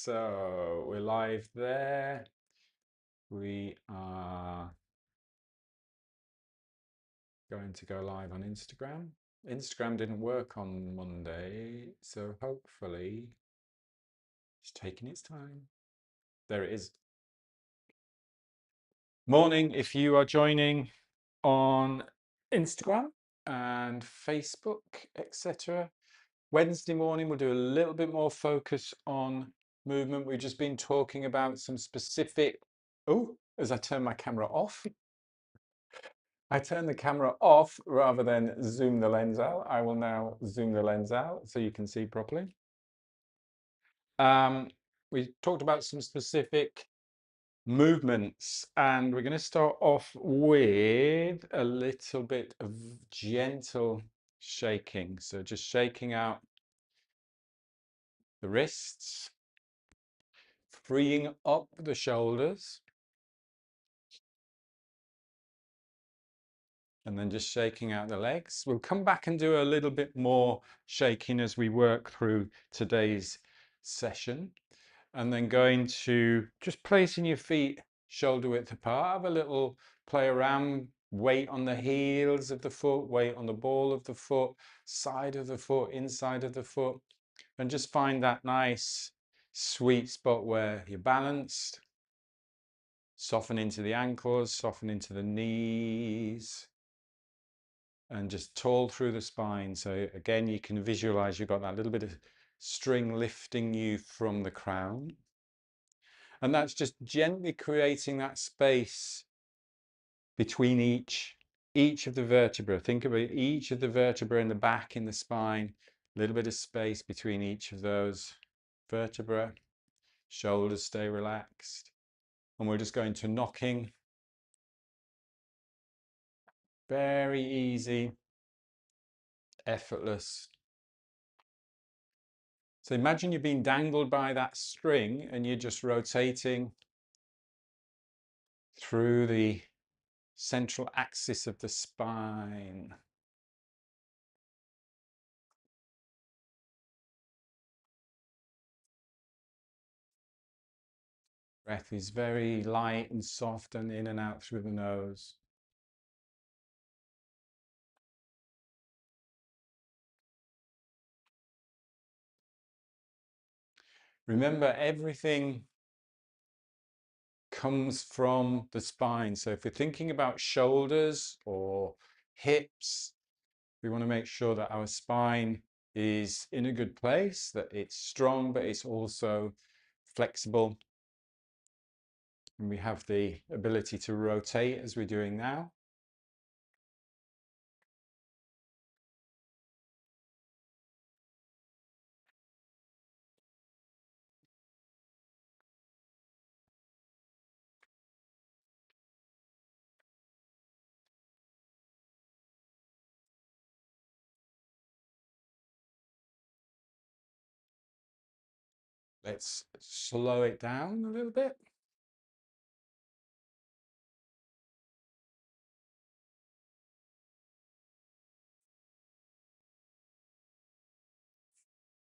So we're live there. We are going to go live on Instagram. Instagram didn't work on Monday, so hopefully it's taking its time. There it is. Morning, if you are joining on Instagram and Facebook, etc. Wednesday morning, we'll do a little bit more focus on movement. We've just been talking about some specific. Oh, as I turn my camera off. I turn the camera off rather than zoom the lens out. I will now zoom the lens out so you can see properly. We talked about some specific movements, and we're going to start off with a little bit of gentle shaking. So just shaking out the wrists, freeing up the shoulders, and then just shaking out the legs. We'll come back and do a little bit more shaking as we work through today's session. And then going to just placing your feet shoulder width apart. Have a little play around, weight on the heels of the foot, weight on the ball of the foot, side of the foot, inside of the foot. And just find that nice sweet spot where you're balanced. Soften into the ankles, soften into the knees. And just tall through the spine. So again, you can visualize you've got that little bit of string lifting you from the crown. And that's just gently creating that space between each of the vertebrae. Think about each of the vertebrae in the back, in the spine, a little bit of space between each of those vertebrae. Shoulders stay relaxed. And we're just going to knocking. Very easy, effortless. So imagine you're being dangled by that string and you're just rotating through the central axis of the spine. Breath is very light and soft and in and out through the nose. Remember, everything comes from the spine. So if we're thinking about shoulders or hips, we want to make sure that our spine is in a good place, that it's strong, but it's also flexible. And we have the ability to rotate as we're doing now. Let's slow it down a little bit.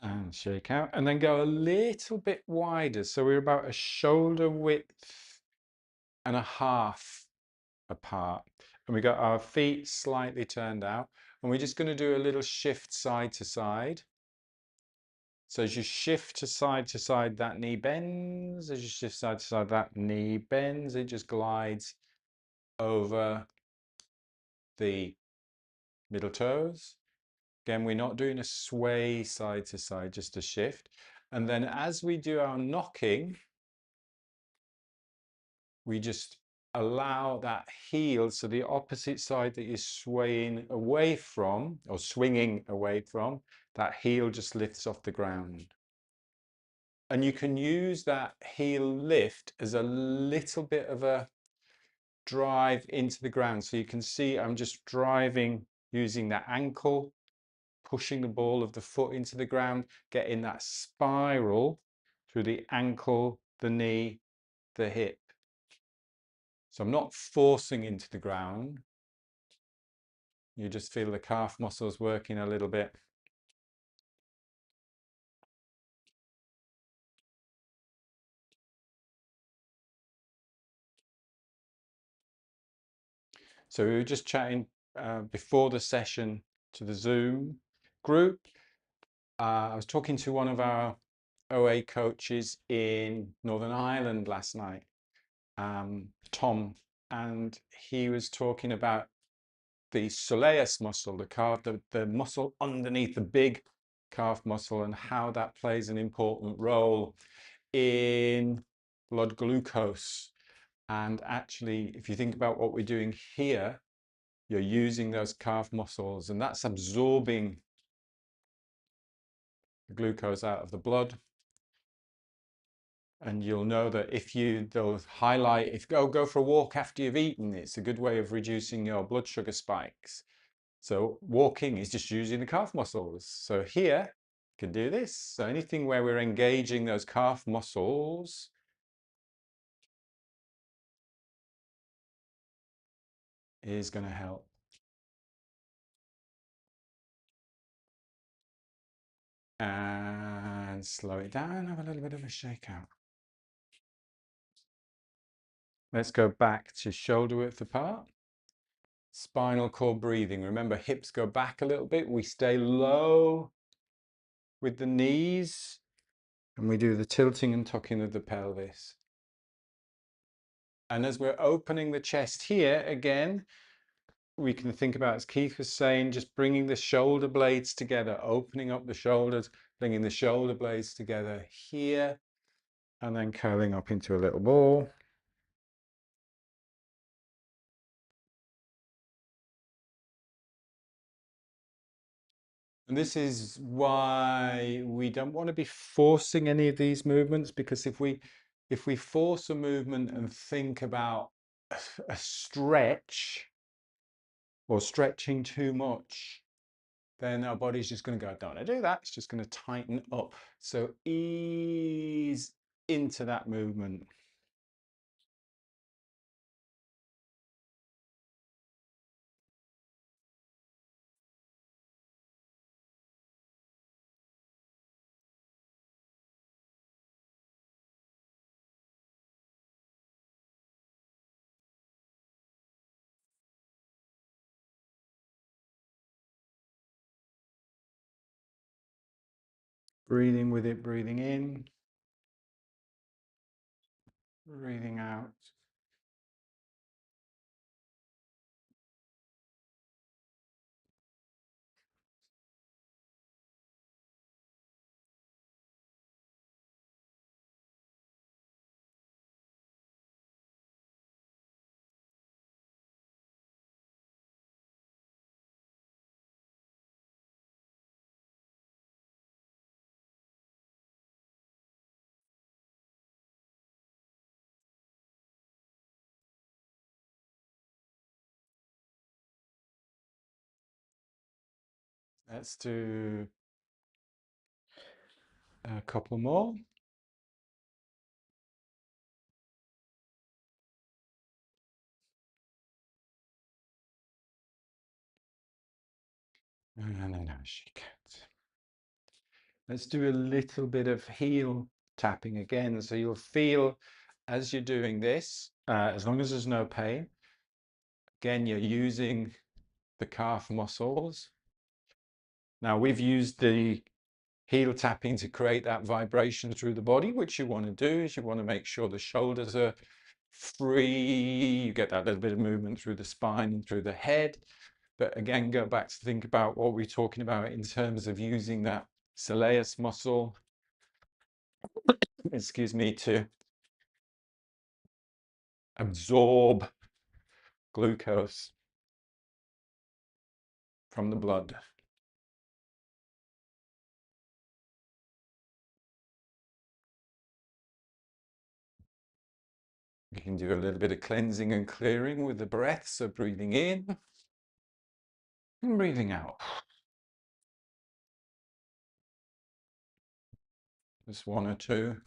And shake out, and then go a little bit wider. So we're about a shoulder width and a half apart. And we got our feet slightly turned out. And we're just going to do a little shift side to side. So as you shift to side, that knee bends. As you shift side to side, that knee bends. It just glides over the middle toes. Again, we're not doing a sway side to side, just a shift. And then as we do our knocking, we just allow that heel, so the opposite side that you're swaying away from or swinging away from, that heel just lifts off the ground. And you can use that heel lift as a little bit of a drive into the ground. So you can see I'm just driving using that ankle, pushing the ball of the foot into the ground, getting that spiral through the ankle, the knee, the hip. So I'm not forcing into the ground. You just feel the calf muscles working a little bit. So we were just chatting before the session to the Zoom group. I was talking to one of our OA coaches in Northern Ireland last night, Tom, and he was talking about the soleus muscle, the muscle underneath the big calf muscle, and how that plays an important role in blood glucose. And actually, if you think about what we're doing here, you're using those calf muscles, and that's absorbing the glucose out of the blood. And you'll know that they'll highlight, if you go for a walk after you've eaten, it's a good way of reducing your blood sugar spikes. So walking is just using the calf muscles. So here, you can do this. So anything where we're engaging those calf muscles is going to help. And slow it down, have a little bit of a shake out. Let's go back to shoulder width apart. Spinal cord breathing. Remember, hips go back a little bit. We stay low with the knees, and we do the tilting and tucking of the pelvis. And as we're opening the chest here, again, we can think about, as Keith was saying, just bringing the shoulder blades together, opening up the shoulders, bringing the shoulder blades together here, and then curling up into a little ball. And this is why we don't want to be forcing any of these movements, because if we force a movement and think about a stretch or stretching too much, then our body's just going to go, I don't want to do that. It's just going to tighten up. So ease into that movement. Breathing with it, breathing in, breathing out. Let's do a couple more. And then I shake it. Let's do a little bit of heel tapping again. So you'll feel as you're doing this, as long as there's no pain, again, you're using the calf muscles. Now we've used the heel tapping to create that vibration through the body. Which you want to do is you want to make sure the shoulders are free. You get that little bit of movement through the spine and through the head. But again, go back to think about what we're talking about in terms of using that soleus muscle, excuse me, to absorb glucose from the blood. You can do a little bit of cleansing and clearing with the breath. So breathing in and breathing out. Just one or two.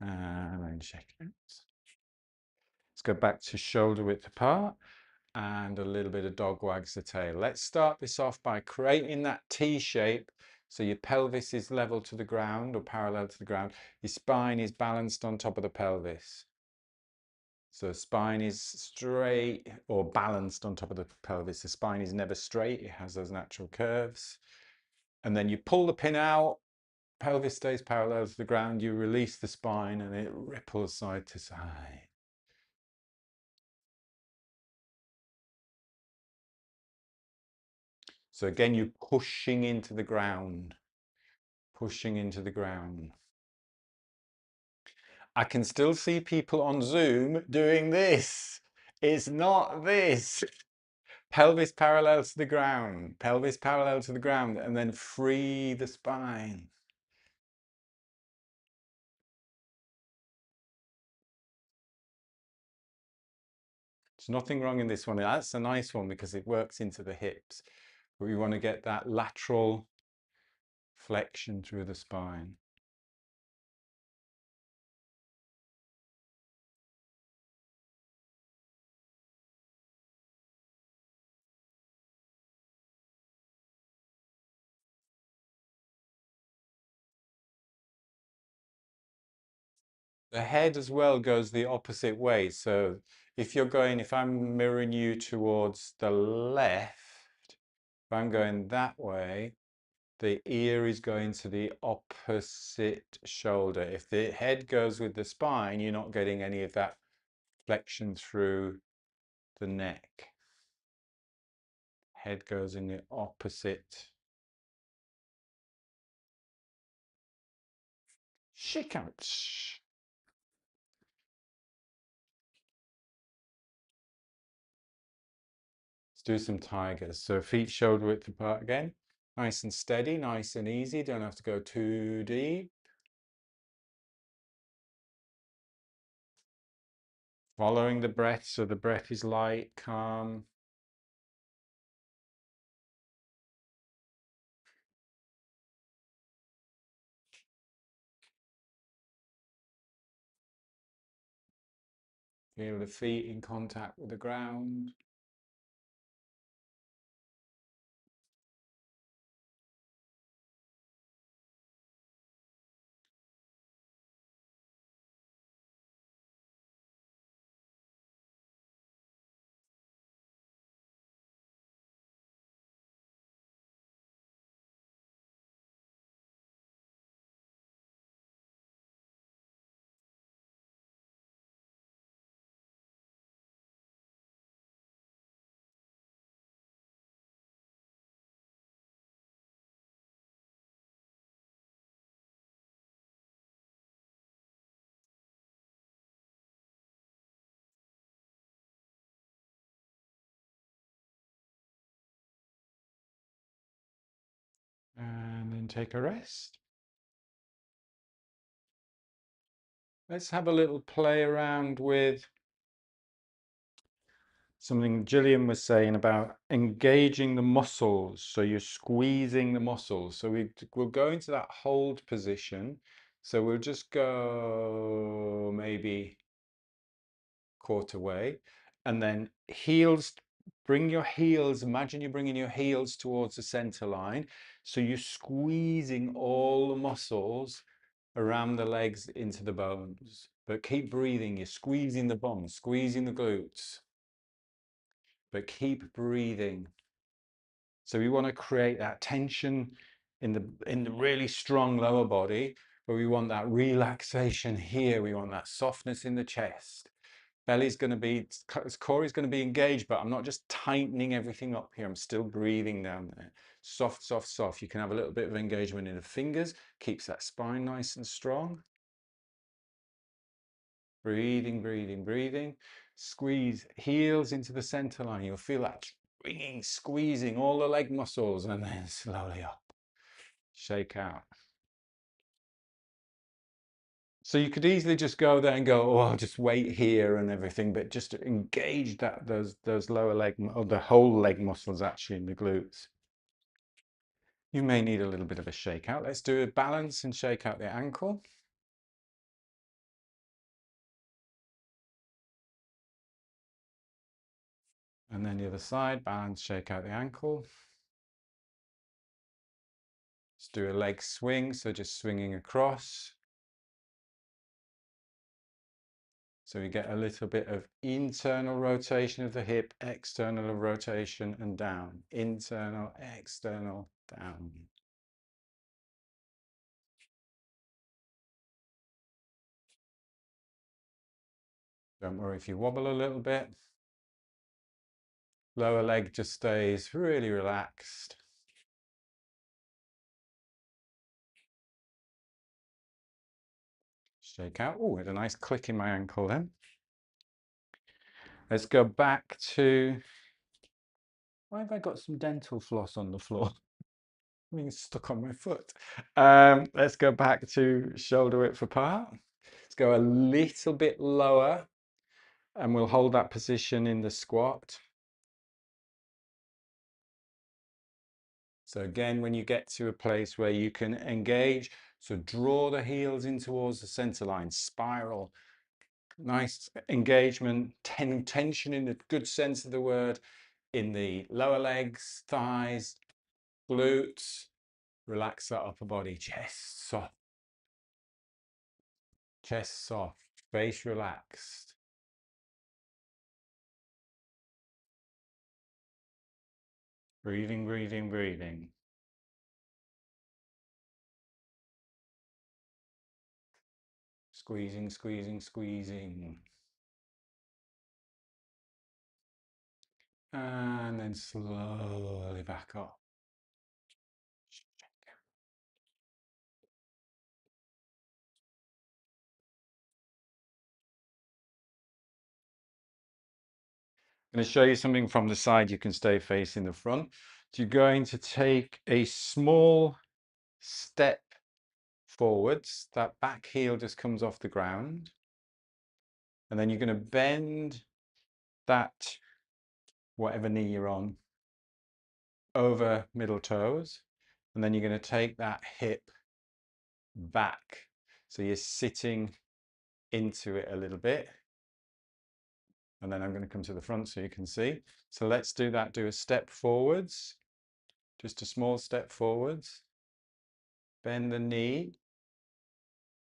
And then shake it. Let's go back to shoulder width apart and a little bit of dog wags the tail. Let's start this off by creating that T shape So your pelvis is level to the ground or parallel to the ground. Your spine is balanced on top of the pelvis. So spine is straight or balanced on top of the pelvis. The spine is never straight. It has those natural curves. And then you pull the pin out, pelvis stays parallel to the ground. You release the spine and it ripples side to side. So again, you're pushing into the ground, pushing into the ground. I can still see people on Zoom doing this. It's not this. Pelvis parallel to the ground, pelvis parallel to the ground, and then free the spine. There's nothing wrong in this one. That's a nice one because it works into the hips. But we want to get that lateral flexion through the spine. The head as well goes the opposite way. So if I'm mirroring you towards the left, if I'm going that way, the ear is going to the opposite shoulder. If the head goes with the spine, you're not getting any of that flexion through the neck. Head goes in the opposite. Shake out. Let's do some tigers. So feet shoulder width apart again. Nice and steady, nice and easy. Don't have to go too deep. Following the breath, so the breath is light, calm. Feel the feet in contact with the ground. And then take a rest. Let's have a little play around with something Gillian was saying about engaging the muscles. So you're squeezing the muscles. So we'll go into that hold position. So we'll just go maybe quarter way and then heels, bring your heels, imagine you're bringing your heels towards the center line. So you're squeezing all the muscles around the legs into the bones. But keep breathing. You're squeezing the bones, squeezing the glutes. But keep breathing. So we want to create that tension in the really strong lower body, but we want that relaxation here. We want that softness in the chest. Belly's going to be, core is going to be engaged, but I'm not just tightening everything up here. I'm still breathing down there. Soft, soft, soft. You can have a little bit of engagement in the fingers, keeps that spine nice and strong. Breathing, breathing, breathing. Squeeze heels into the center line. You'll feel that bringing, squeezing all the leg muscles and then slowly up. Shake out. So you could easily just go there and go, oh, I'll just wait here and everything, but just to engage those lower leg, or the whole leg muscles actually in the glutes. You may need a little bit of a shake out. Let's do a balance and shake out the ankle. And then the other side, balance, shake out the ankle. Let's do a leg swing, so just swinging across. So we get a little bit of internal rotation of the hip, external rotation and down. Internal, external, down. Don't worry if you wobble a little bit. Lower leg just stays really relaxed. Shake out. Oh, had a nice click in my ankle then. Let's go back to, why have I got some dental floss on the floor? I mean, it's stuck on my foot. Let's go back to shoulder width apart. Let's go a little bit lower and we'll hold that position in the squat. So again, when you get to a place where you can engage, so draw the heels in towards the center line, spiral. Nice engagement, tension in the good sense of the word, in the lower legs, thighs, glutes. Relax that upper body, chest soft, face relaxed. Breathing, breathing, breathing. Squeezing, squeezing, squeezing. And then slowly back up. I'm going to show you something from the side. You can stay facing the front. So you're going to take a small step forwards. That back heel just comes off the ground. And then you're going to bend that, whatever knee you're on, over middle toes. And then you're going to take that hip back. So you're sitting into it a little bit. And then I'm going to come to the front so you can see. So let's do that. Do a step forwards. Just a small step forwards. Bend the knee.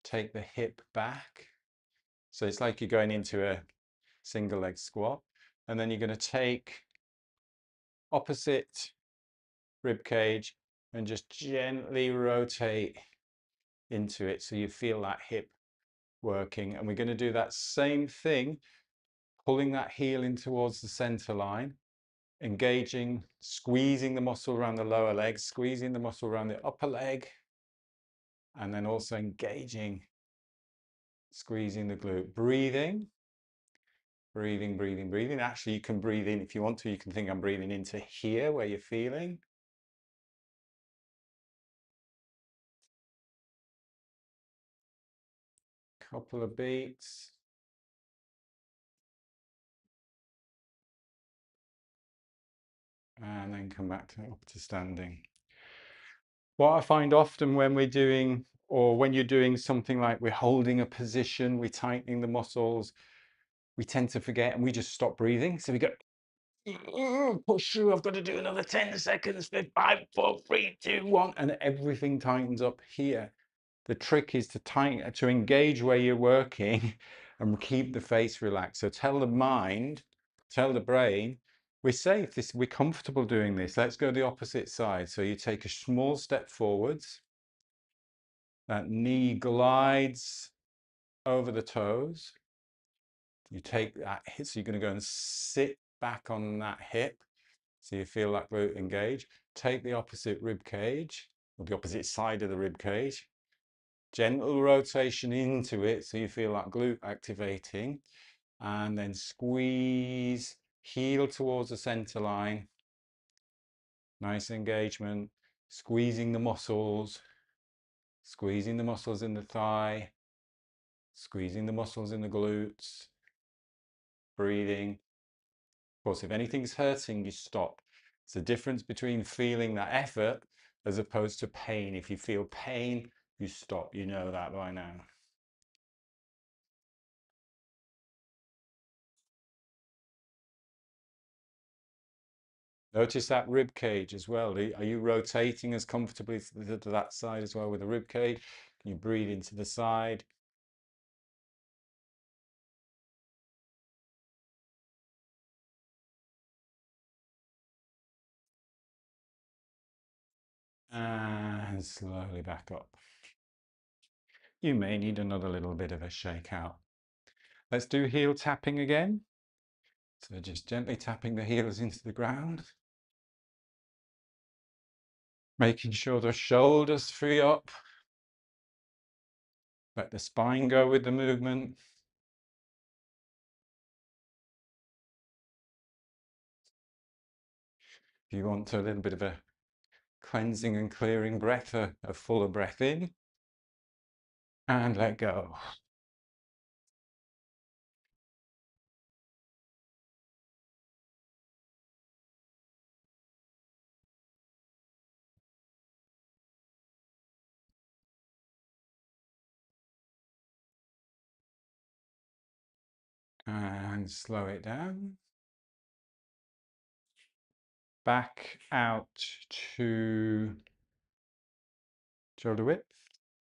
Take the hip back. So it's like you're going into a single leg squat. And then you're going to take opposite rib cage and just gently rotate into it so you feel that hip working. And we're going to do that same thing, pulling that heel in towards the center line, engaging, squeezing the muscle around the lower leg, squeezing the muscle around the upper leg, and then also engaging, squeezing the glute. Breathing, breathing, breathing, breathing. Actually, you can breathe in if you want to. You can think I'm breathing into here where you're feeling. Couple of beats. And then come back to up to standing. What I find often when we're doing, or when you're doing something like we're holding a position, we're tightening the muscles, we tend to forget and we just stop breathing. So we go, push through, I've got to do another 10 seconds, 5, 4, 3, 2, 1, and everything tightens up here. The trick is to engage where you're working and keep the face relaxed. So tell the mind, tell the brain, we're safe, we're comfortable doing this. Let's go the opposite side. So you take a small step forwards. That knee glides over the toes. You take that hip, so you're going to go and sit back on that hip. So you feel that glute engage. Take the opposite rib cage, or the opposite side of the rib cage. Gentle rotation into it so you feel that glute activating. And then squeeze, heel towards the center line. Nice engagement. Squeezing the muscles. Squeezing the muscles in the thigh. Squeezing the muscles in the glutes. Breathing. Of course, if anything's hurting, you stop. It's the difference between feeling that effort as opposed to pain. If you feel pain, you stop. You know that by now. Notice that rib cage as well. Are you rotating as comfortably to that side as well with the rib cage? Can you breathe into the side? And slowly back up. You may need another little bit of a shake out. Let's do heel tapping again. So just gently tapping the heels into the ground. Making sure the shoulders free up. Let the spine go with the movement. If you want a little bit of a cleansing and clearing breath, a fuller breath in. And let go. And slow it down. Back out to shoulder width.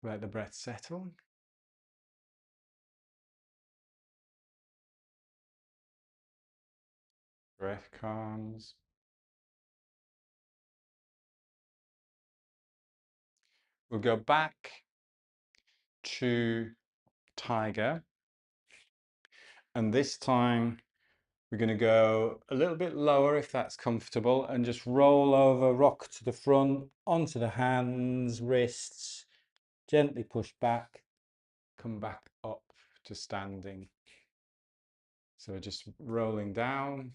Let the breath settle. Breath calms. We'll go back to tiger. And this time we're going to go a little bit lower if that's comfortable and just roll over, rock to the front, onto the hands, wrists, gently push back, come back up to standing. So we're just rolling down,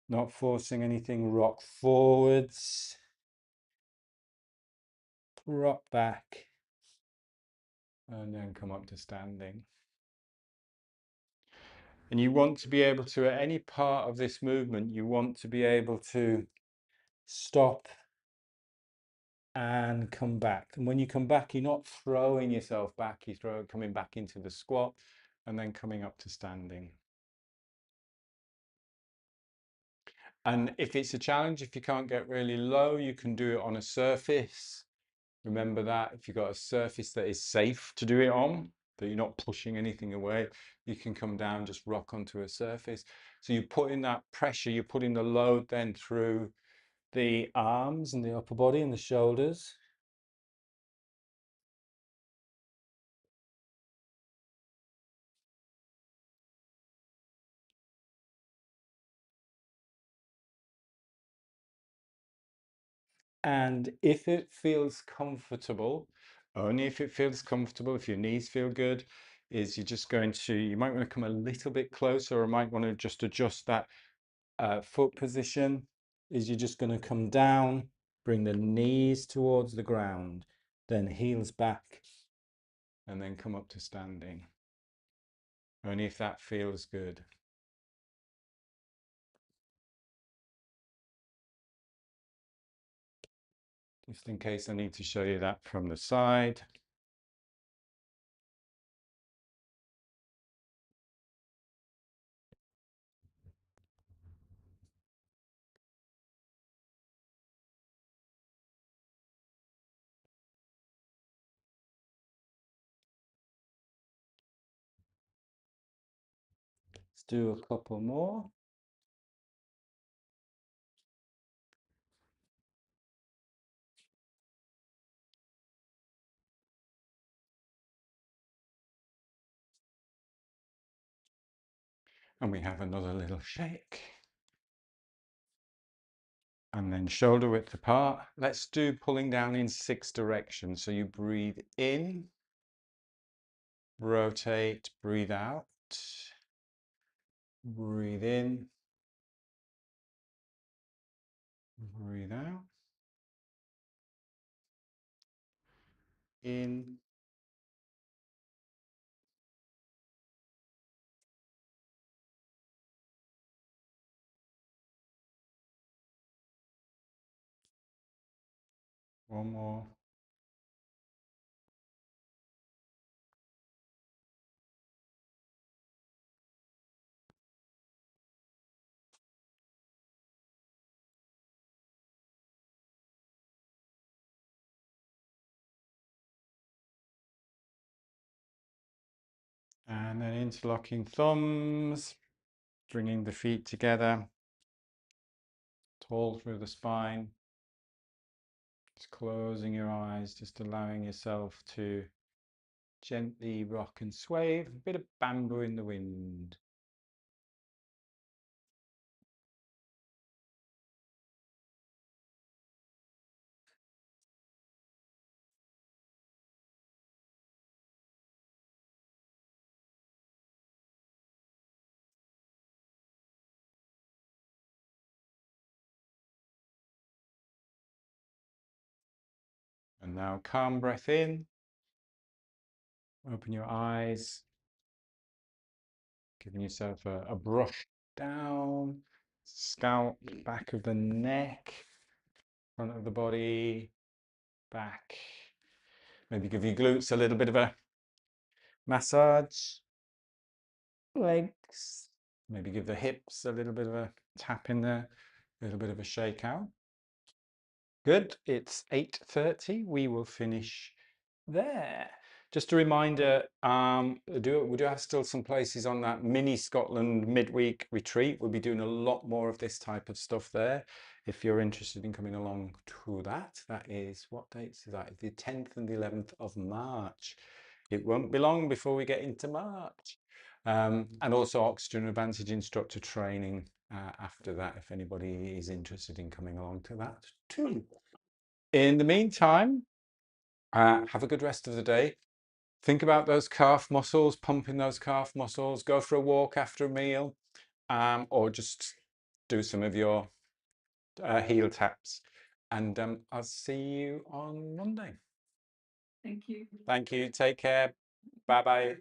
not forcing anything, rock forwards, rock back, and then come up to standing. And you want to be able to, at any part of this movement, you want to be able to stop and come back. And when you come back, you're not throwing yourself back, you're coming back into the squat and then coming up to standing. And if it's a challenge, if you can't get really low, you can do it on a surface. Remember that if you've got a surface that is safe to do it on, that you're not pushing anything away, you can come down, just rock onto a surface. So you put in that pressure, you're putting the load then through the arms and the upper body and the shoulders. And if it feels comfortable, only if it feels comfortable, if your knees feel good, is you're just going to, you might want to come a little bit closer, or might want to just adjust that foot position, is you're just going to come down, bring the knees towards the ground, then heels back, and then come up to standing. Only if that feels good. Just in case I need to show you that from the side. Let's do a couple more. And we have another little shake. And then shoulder width apart. Let's do pulling down in 6 directions. So you breathe in, rotate, breathe out, breathe in, breathe out, in, one more, And then interlocking thumbs, bringing the feet together, tall through the spine. Just closing your eyes, just allowing yourself to gently rock and sway, a bit of bamboo in the wind. And now calm breath in, open your eyes, giving yourself a brush down, scalp, back of the neck, front of the body, back. Maybe give your glutes a little bit of a massage. Legs. Maybe give the hips a little bit of a tap in there, a little bit of a shake out. Good, it's 8:30. We will finish there. Just a reminder, we do have still some places on that mini Scotland midweek retreat. We'll be doing a lot more of this type of stuff there. If you're interested in coming along to that, that is, what dates is that? The 10th and the 11th of March. It won't be long before we get into March. And also Oxygen Advantage instructor training after that, if anybody is interested in coming along to that too. In the meantime, have a good rest of the day. Think about those calf muscles, pumping those calf muscles, go for a walk after a meal, or just do some of your heel taps. And I'll see you on Monday. Thank you. Thank you. Take care. Bye-bye.